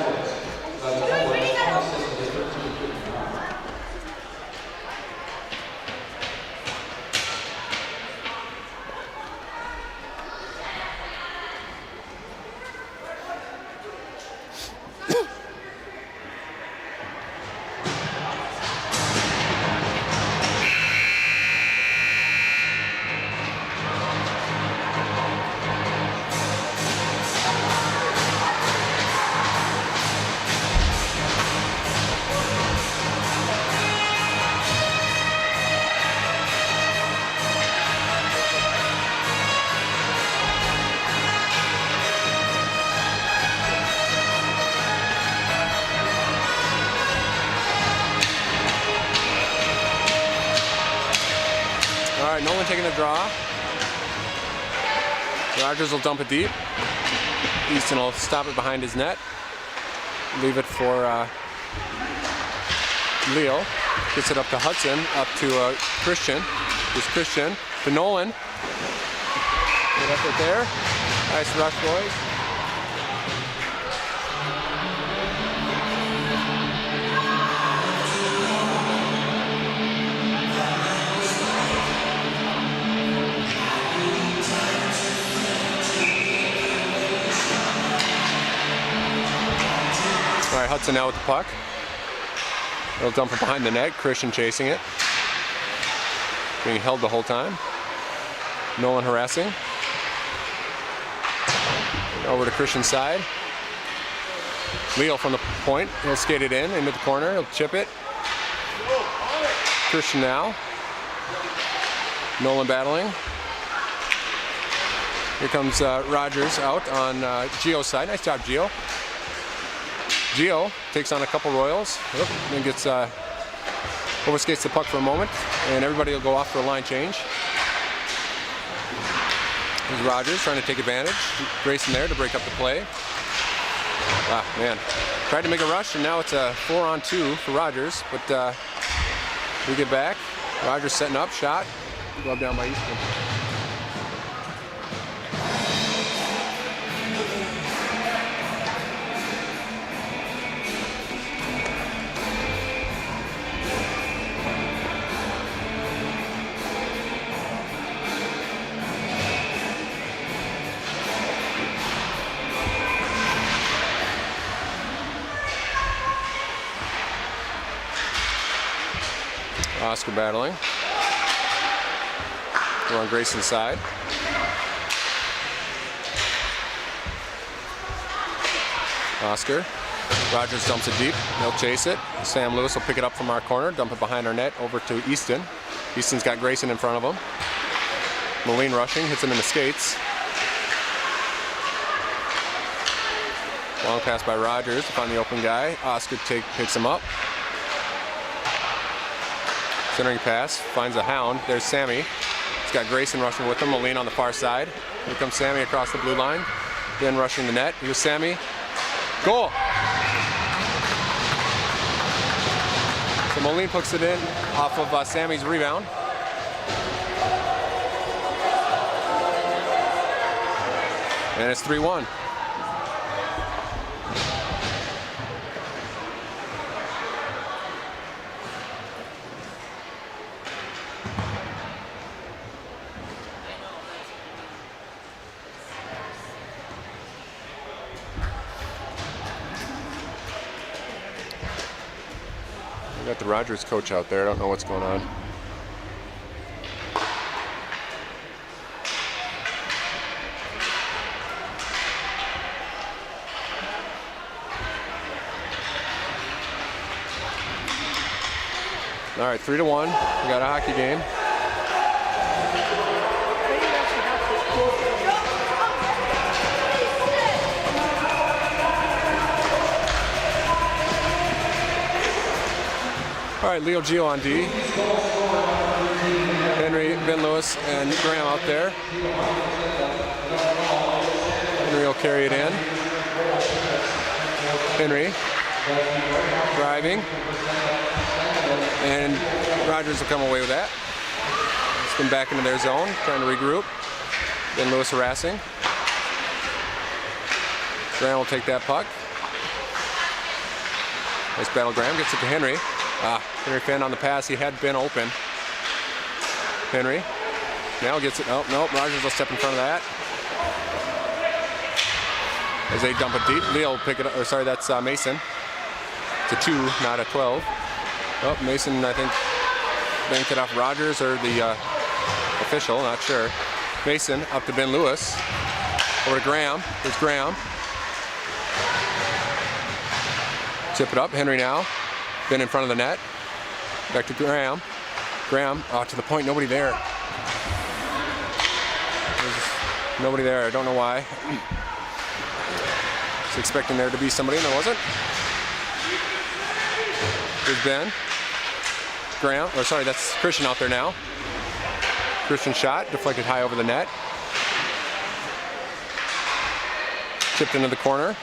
All right, Nolan taking the draw. Rogers will dump it deep. Easton will stop it behind his net. Leave it for Leo. Gets it up to Hudson, up to Christian. Here's Christian to Nolan. Good effort there. Nice rush, boys. All right, Hudson now with the puck. He'll dump it behind the net. Christian chasing it. Being held the whole time. Nolan harassing. Over to Christian's side. Leo from the point. He'll skate it in into the corner. He'll chip it. Christian now. Nolan battling. Here comes Rogers out on Gio's side. Nice job, Gio. Gio takes on a couple Royals, then gets overskates the puck for a moment, and everybody will go off for a line change. Here's Rogers trying to take advantage. Grayson there to break up the play. Ah, man. Tried to make a rush, and now it's a 4-on-2 for Rogers, but we get back. Rogers setting up, shot. Glove down by Easton. Oscar battling. We're on Grayson's side. Oscar. Rogers dumps it deep. They'll chase it. Sam Lewis will pick it up from our corner, dump it behind our net over to Easton. Easton's got Grayson in front of him. Moline rushing, hits him in the skates. Long pass by Rogers to find the open guy. Oscar picks him up. Centering pass, finds a hound. There's Sammy. He's got Grayson rushing with him. Moline on the far side. Here comes Sammy across the blue line. Then rushing the net. Here's Sammy. Goal! So Moline puts it in off of Sammy's rebound. And it's 3-1. We got the Rogers coach out there. I don't know what's going on. All right, 3-1. We got a hockey game. All right, Leo Gio on D. Henry, Ben Lewis, and Graham out there. Henry will carry it in. Henry driving. And Rogers will come away with that. Spin back into their zone, trying to regroup. Ben Lewis harassing. Graham will take that puck. Nice battle. Graham gets it to Henry. Henry Finn on the pass. He had been open. Henry now gets it. Oh, no. Rogers will step in front of that. As they dump it deep. Leo will pick it up. Or sorry, that's Mason. It's a 2, not a 12. Oh, Mason, I think, banked it off Rogers or the official, not sure. Mason up to Ben Lewis. Over to Graham. There's Graham. Chip it up. Henry now. Ben in front of the net. Back to Graham. Graham, to the point, nobody there. There's nobody there, I don't know why. Was expecting there to be somebody and there wasn't. There's Ben. Graham, or sorry, that's Christian out there now. Christian shot, deflected high over the net. Chipped into the corner.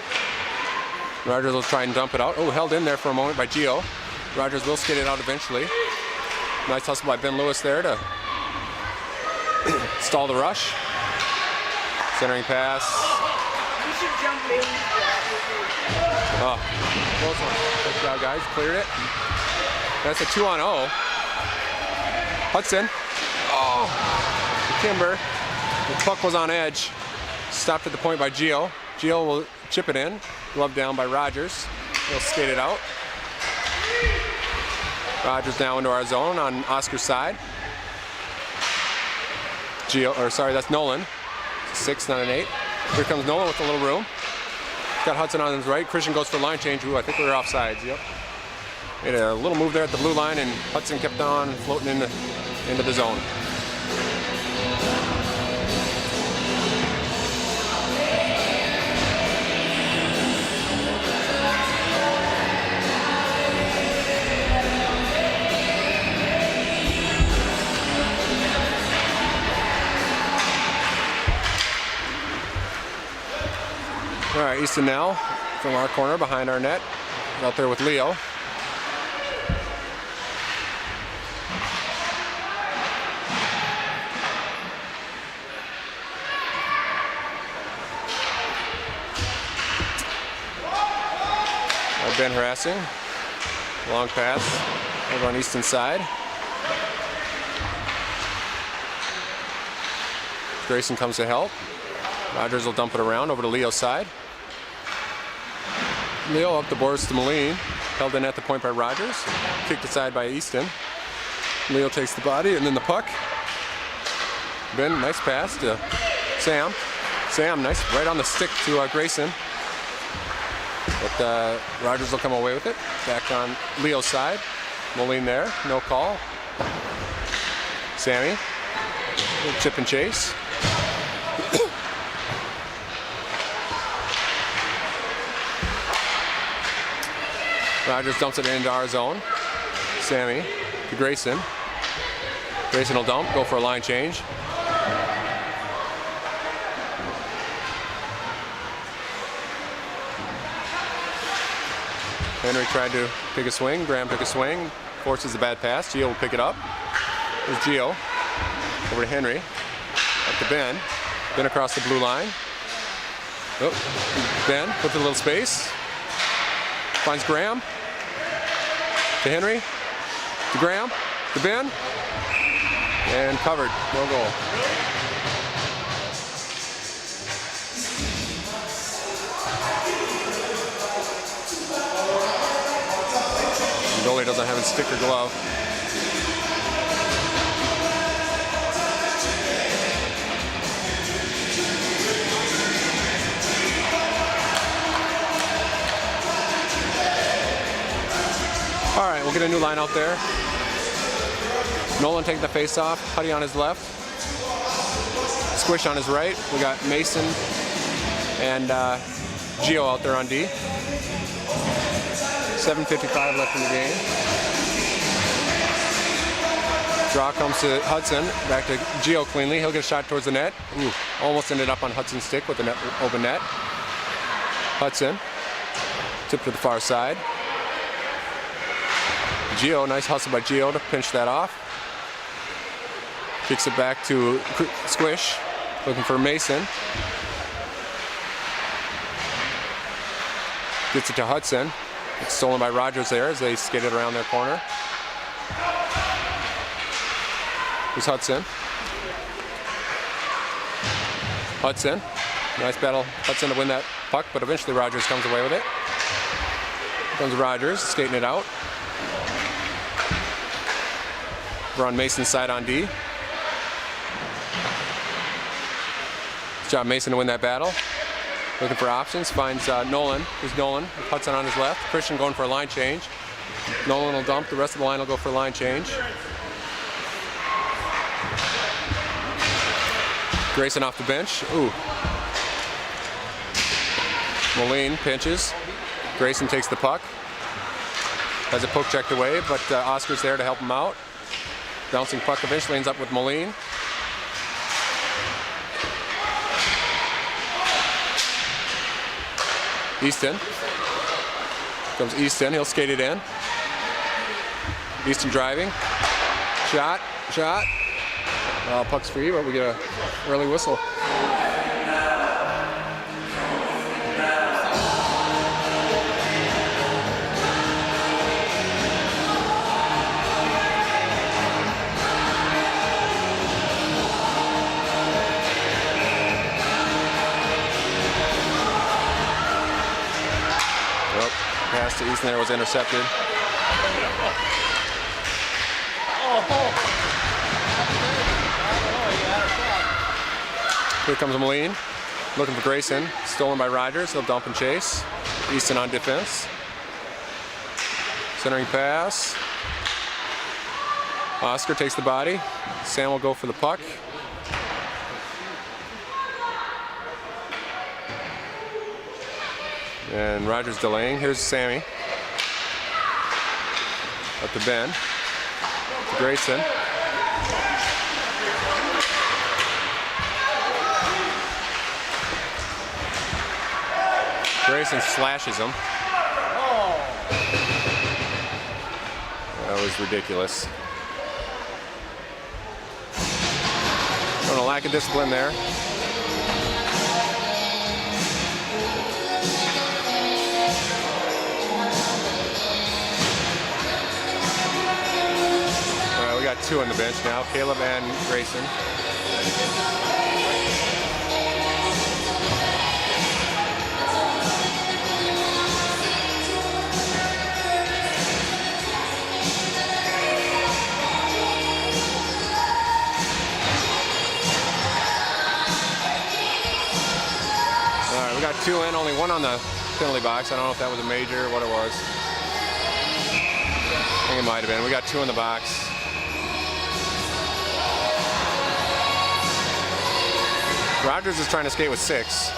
Rogers will try and dump it out. Oh, held in there for a moment by Gio. Rogers will skate it out eventually. Nice hustle by Ben Lewis there to stall the rush. Centering pass. You should jump in. Close one. Good job, guys. Cleared it. That's a 2-on-0. Hudson. Kimber. The puck was on edge. Stopped at the point by Gio. Gio will chip it in. Glove down by Rogers. He'll skate it out. Rogers now into our zone on Oscar's side. That's Nolan. 6, not an 8. Here comes Nolan with a little room. Got Hudson on his right. Christian goes for line change. Ooh, I think we were offsides. Yep. Made a little move there at the blue line, and Hudson kept on floating into the zone. All right, Easton now from our corner behind our net. Out there with Leo. Ben harassing. Long pass over on Easton's side. Grayson comes to help. Rogers will dump it around over to Leo's side. Leo up the boards to Moline. Held in at the point by Rogers. Kicked aside by Easton. Leo takes the body and then the puck. Ben, nice pass to Sam. Sam, nice, right on the stick to Grayson. But Rogers will come away with it. Back on Leo's side. Moline there, no call. Sammy, chip and chase. Rogers dumps it into our zone. Sammy to Grayson. Grayson will dump, go for a line change. Henry tried to take a swing. Graham took a swing. Forces the bad pass. Gio will pick it up. There's Gio. Over to Henry. Up to Ben. Ben across the blue line. Oh, Ben with a little space. Finds Graham. To Henry. To Graham. To Ben. And covered. No goal. The goalie doesn't have his stick or glove. All right, we'll get a new line out there. Nolan taking the face off. Huddy on his left. Squish on his right. We got Mason and Gio out there on D. 7:55 left in the game. Draw comes to Hudson. Back to Gio cleanly. He'll get a shot towards the net. Ooh, almost ended up on Hudson's stick with the net, open net. Hudson. Tip to the far side. Gio, nice hustle by Gio to pinch that off. Kicks it back to Squish, looking for Mason. Gets it to Hudson. It's stolen by Rogers there as they skated around their corner. Here's Hudson. Hudson. Nice battle. Hudson to win that puck, but eventually Rogers comes away with it. Here comes Rogers, skating it out. We're on Mason's side on D. Good job Mason to win that battle. Looking for options, finds Nolan. Here's Nolan with Hudson on his left. Christian going for a line change. Nolan will dump, the rest of the line will go for a line change. Grayson off the bench. Ooh. Moline pinches. Grayson takes the puck. Has a poke checked away, but Oscar's there to help him out. Bouncing puck eventually ends up with Moline. Easton. Comes Easton, he'll skate it in. Easton driving. Shot. Puck's free, but we get an early whistle. Pass to Easton there was intercepted. Here comes Moline, looking for Grayson. Stolen by Rogers, he'll dump and chase. Easton on defense. Centering pass. Oscar takes the body. Sam will go for the puck. And Rogers delaying. Here's Sammy. Up to Ben. To Grayson. Grayson slashes him. That was ridiculous. Showing a lack of discipline there. We got two on the bench now, Caleb and Grayson. All right, we got two in, only one on the penalty box. I don't know if that was a major or what it was. I think it might have been. We got two in the box. Rogers is trying to skate with 6.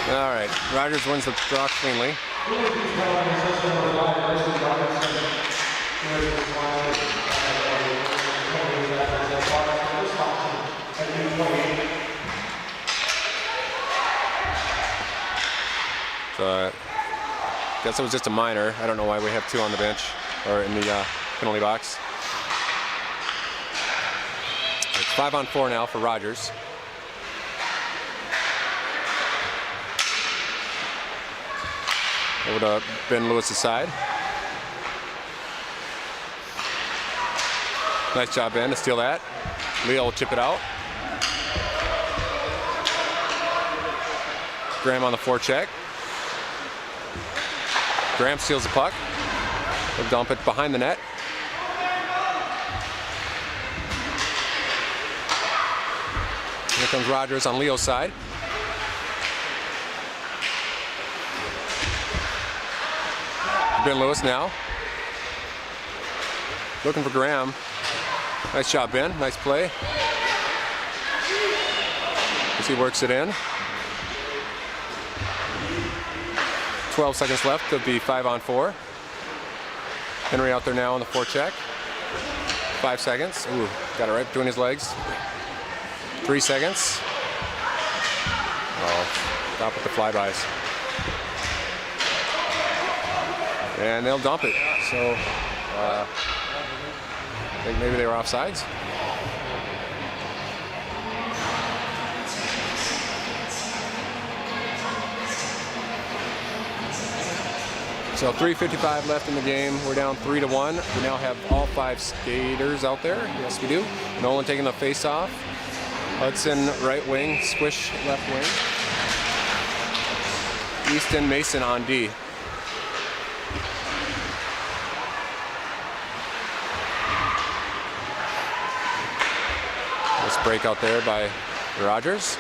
All right, Rogers wins the draw cleanly. Guess it was just a minor. I don't know why we have 2 on the bench or in the penalty box. It's 5-on-4 now for Rogers. Over to Ben Lewis's side. Nice job, Ben, to steal that. Leo will chip it out. Graham on the forecheck. Graham steals the puck. They'll dump it behind the net. Here comes Rogers on Leo's side. Ben Lewis now. Looking for Graham. Nice job, Ben. Nice play. As he works it in. 12 seconds left of the 5-on-4. Henry out there now on the forecheck. 5 seconds. Ooh, got it right between his legs. 3 seconds. Oh, stop with the flybys. And they'll dump it. So, I think maybe they were offsides. So 3:55 left in the game. We're down 3-1. We now have all 5 skaters out there. Yes, we do. Nolan taking the face-off. Hudson right wing. Squish left wing. Easton Mason on D. Nice break out there by Rogers.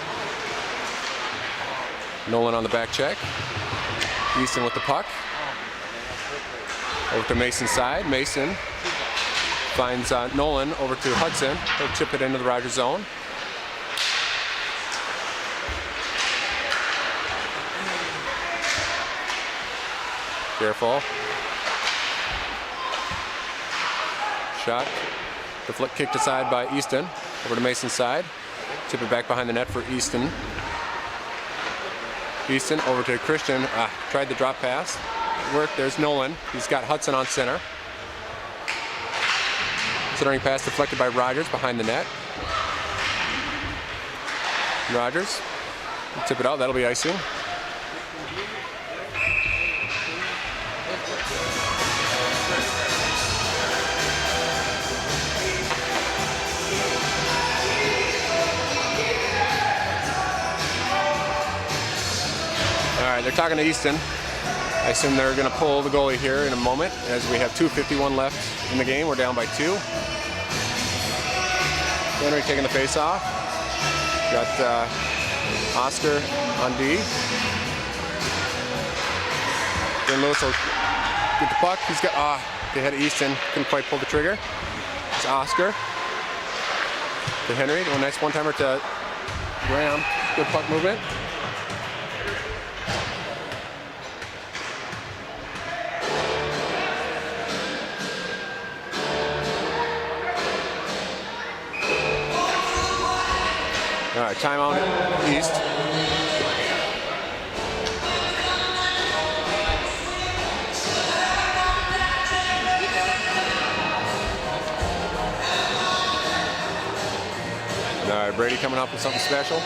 Nolan on the back check. Easton with the puck. Over to Mason's side. Mason finds Nolan over to Hudson. He'll chip it into the Rogers zone. Careful. Shot. Deflect kicked aside by Easton. Over to Mason's side. Chip it back behind the net for Easton. Easton over to Christian. Tried the drop pass. Work. There's Nolan. He's got Hudson on center. Centering pass deflected by Rogers behind the net. Rogers. Tip it out. That'll be icing. All right, they're talking to Easton. I assume they're going to pull the goalie here in a moment as we have 2:51 left in the game. We're down by 2. Henry taking the face off. Got Oscar on D. Ben Lewis will get the puck. He's got, they had Easton. Couldn't quite pull the trigger. It's Oscar. To Henry. A nice one-timer to Graham. Good puck movement. All right, timeout East. All right, Brady coming up with something special.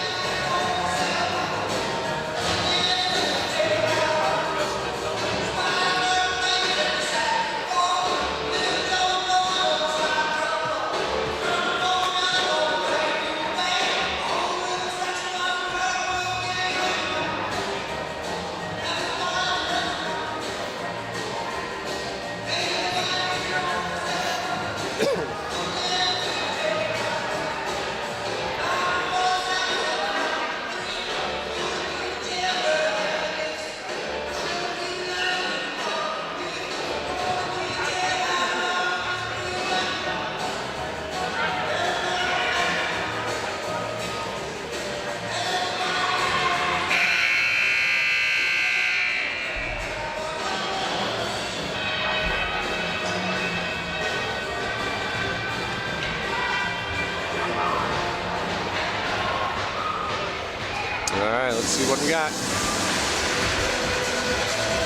All right, let's see what we got.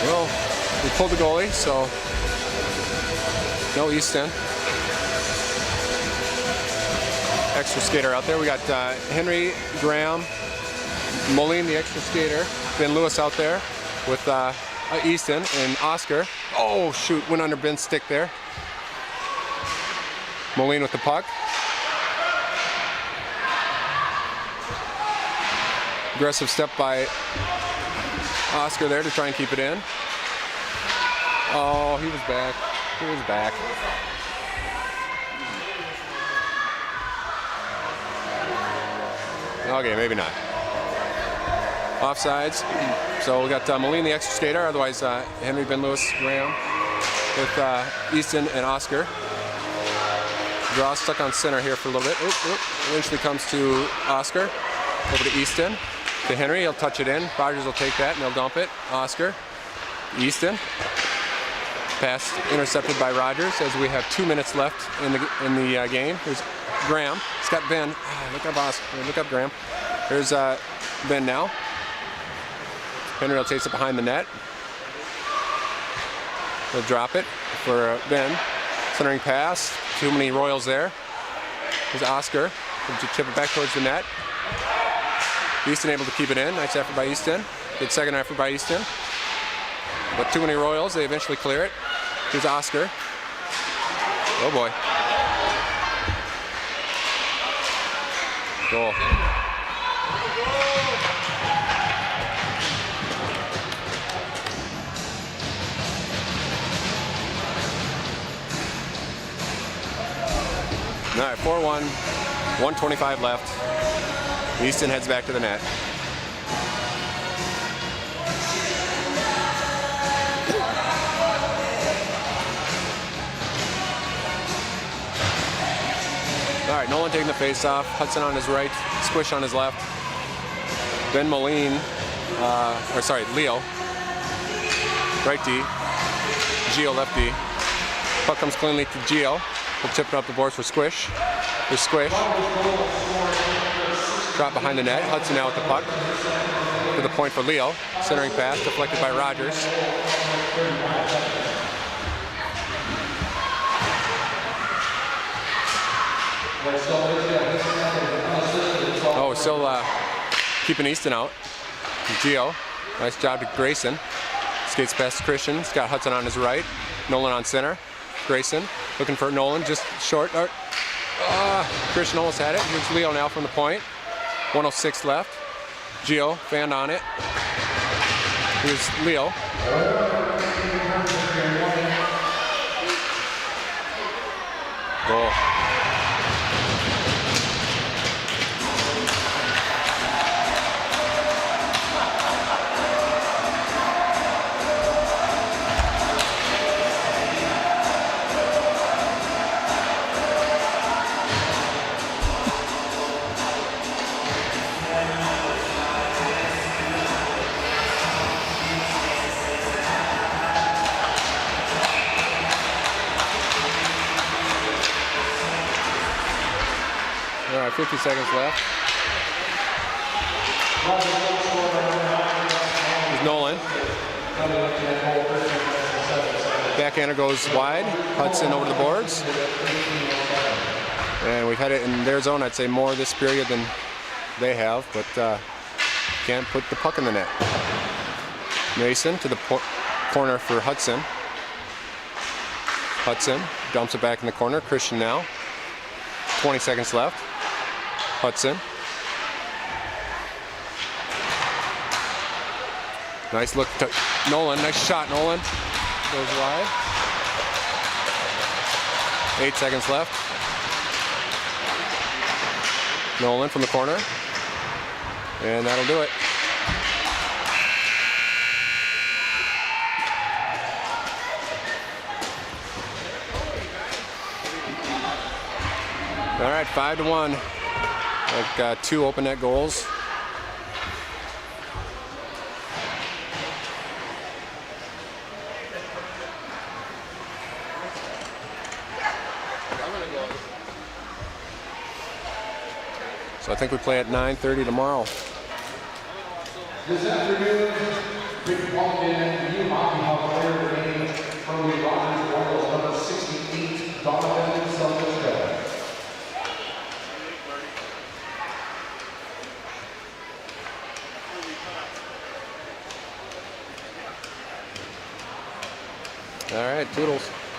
Well, the pulled the goalie, so no Easton. Extra skater out there. We got Henry, Graham, Moline, the extra skater, Ben Lewis out there with Easton and Oscar. Oh shoot, went under Ben's stick there. Moline with the puck. Aggressive step by Oscar there to try and keep it in. Oh, he was back. He was back. Okay, maybe not. Offsides. So we got Moline, the extra skater, otherwise Henry, Ben Lewis, Graham with Easton and Oscar. Draw stuck on center here for a little bit. Eventually comes to Oscar. Over to Easton. To Henry, he'll touch it in. Rogers will take that and they'll dump it. Oscar. Easton. Pass intercepted by Rogers as we have 2 minutes left in the game. Here's Graham. He's got Ben. Look up Oscar. Look up Graham. Here's Ben now. Henry will takes it behind the net. He'll drop it for Ben. Centering pass. Too many Royals there. Here's Oscar. He'll chip it back towards the net. Easton able to keep it in. Nice effort by Easton. Good second effort by Easton. But too many Royals. They eventually clear it. Here's Oscar. Oh boy. Goal. All right, 4-1. 1:25 left. Easton heads back to the net. All right, Nolan taking the face-off. Hudson on his right, Squish on his left. Ben Moline, Leo. Right D. Gio left D. Puck comes cleanly to Gio. We'll tip it up the boards for Squish. There's Squish. Drop behind the net. Hudson now with the puck. To the point for Leo. Centering pass deflected by Rogers. Oh, still keeping Easton out. Gio. Nice job to Grayson. Skates past Christian. He's got Hudson on his right. Nolan on center. Grayson looking for Nolan. Just short. Christian almost had it. Here's Leo now from the point. 1:06 left. Gio fanned on it. Here's Leo. Goal. All right, 50 seconds left. Here's Nolan. Backhander goes wide. Hudson over the boards. And we've had it in their zone, I'd say, more this period than they have, but can't put the puck in the net. Mason to the corner for Hudson. Hudson dumps it back in the corner. Christian now. 20 seconds left. Hudson. Nice look to Nolan. Nice shot, Nolan. Goes wide. 8 seconds left. Nolan from the corner. And that'll do it. All right, 5-1. I've got 2 open net goals. So I think we play at 9:30 tomorrow. This afternoon, Big Pumpkin, U Hockey Hall player right, toodles.